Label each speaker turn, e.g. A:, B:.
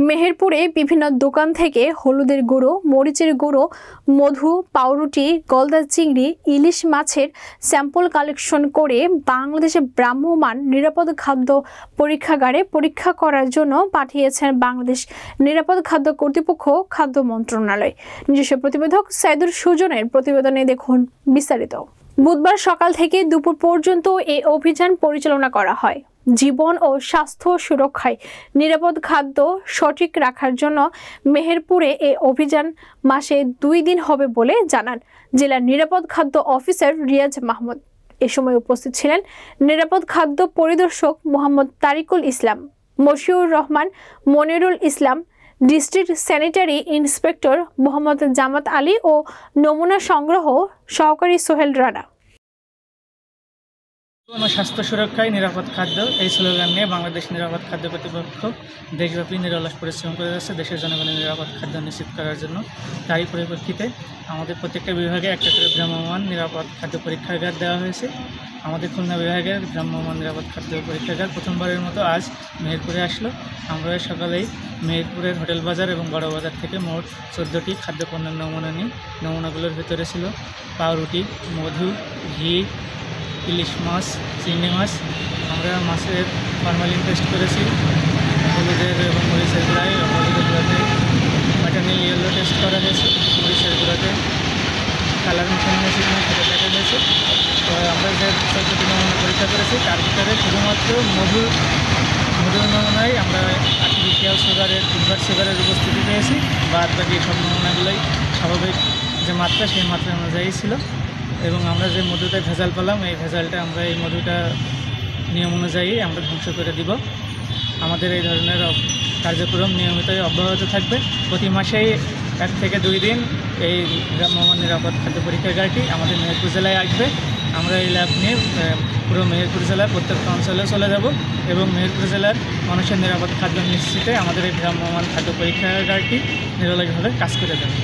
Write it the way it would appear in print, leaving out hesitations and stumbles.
A: মেহেরপুরে বিভিন্ন দোকান থেকে হলুদের গুঁড়ো, মরিচের গুঁড়ো, মধু, পাউরুটি, গলদা চিংড়ি, ইলিশ মাছের স্যাম্পল কালেকশন করে বাংলাদেশে ভ্রাম্যমাণ নিরাপদ খাদ্য পরীক্ষাগারে পরীক্ষা করার জন্য পাঠিয়েছেন বাংলাদেশ নিরাপদ খাদ্য কর্তৃপক্ষ, খাদ্য মন্ত্রণালয়। নিজস্ব প্রতিবেদক সাইদুর সুজনের প্রতিবেদনে দেখুন বিস্তারিত। বুধবার সকাল থেকে দুপুর পর্যন্ত এই অভিযান পরিচালনা করা হয়। জীবন ও স্বাস্থ্য সুরক্ষায় নিরাপদ খাদ্য সঠিক রাখার জন্য মেহেরপুরে এই অভিযান মাসে 2 দিন হবে বলে জানান জেলা নিরাপদ খাদ্য অফিসার রিয়াজ মাহমুদ। এ সময় উপস্থিত ছিলেন নিরাপদ খাদ্য পরিদর্শক মোহাম্মদ তারিকুল ইসলাম, মশিউর রহমান, মনিরুল ইসলাম, ডিস্ট্রিক্ট স্যানিটারি ইন্সপেক্টর মোহাম্মদ জামাত আলী ও নমুনা সংগ্রহ সহকারী সোহেল রানা।
B: স্বাস্থ্য সুরক্ষায় নিরাপদ খাদ্য এই স্লোগান নিয়ে বাংলাদেশ নিরাপদ খাদ্য কর্তৃপক্ষ দেশব্যাপী নিরলস পরিশ্রম করে যাচ্ছে দেশের জনগণের নিরাপদ খাদ্য নিশ্চিত করার জন্য। তারই পরিপ্রেক্ষিতে আমাদের প্রত্যেকটা বিভাগে একটা করে ভ্রাম্যমাণ নিরাপদ খাদ্য পরীক্ষাগার দেওয়া হয়েছে। আমাদের খুলনা বিভাগের ভ্রাম্যমাণ নিরাপদ খাদ্য পরীক্ষাগার প্রথমবারের মতো আজ মেহেরপুরে আসলো। আমরা সকালেই মেহেরপুরের হোটেল বাজার এবং বড় বাজার থেকে মোট 14টি খাদ্যপণ্যের নমুনা নিই। নমুনাগুলোর ভিতরে ছিল পাউরুটি, মধু, ঘি, ইলিশ মাছ, চিংড়ি মাছ। আমরা মাছের ফরমালিন টেস্ট করেছি, হলুদের এবং মরিচের গুঁড়ায়। হলুদের গুঁড়াতে ম্যাটারনাল ইয়েলো টেস্ট করা হয়েছে, মরিচের গুঁড়াতে কালার মেশানো হয়েছে কিনা সেটা দেখা হয়েছে। তো আমরা যে 14টি নমুনা পরীক্ষা করেছি তার ভিতরে শুধুমাত্র মধুর নমুনায় আমরা আর্টিফিশিয়াল সুগারের, ইনভার্ট সুগারের উপস্থিতি পেয়েছি। বাদ বাকি সব নমুনাগুলোই স্বাভাবিক যে মাত্রা সেই মাত্রা অনুযায়ী ছিল। এবং আমরা যে মধুতে ভেজাল পেলাম এই ভেজালটা আমরা এই মধুটা নিয়ম অনুযায়ী আমরা ধ্বংস করে দিব। আমাদের এই ধরনের কার্যক্রম নিয়মিতই অব্যাহত থাকবে। প্রতি মাসেই 1 থেকে 2 দিন এই ভ্রাম্যমাণ নিরাপদ খাদ্য পরীক্ষাগারটি আমাদের মেহেরপুর জেলায় আসবে। আমরা এই ল্যাব নিয়ে পুরো মেহেরপুর জেলার প্রত্যেকটা অঞ্চলে চলে যাব এবং মেহেরপুর জেলার মানুষের নিরাপদ খাদ্য নিশ্চিতে আমাদের এই ভ্রাম্যমাণ খাদ্য পরীক্ষাগারটি নিরলসভাবে কাজ করে যাবে।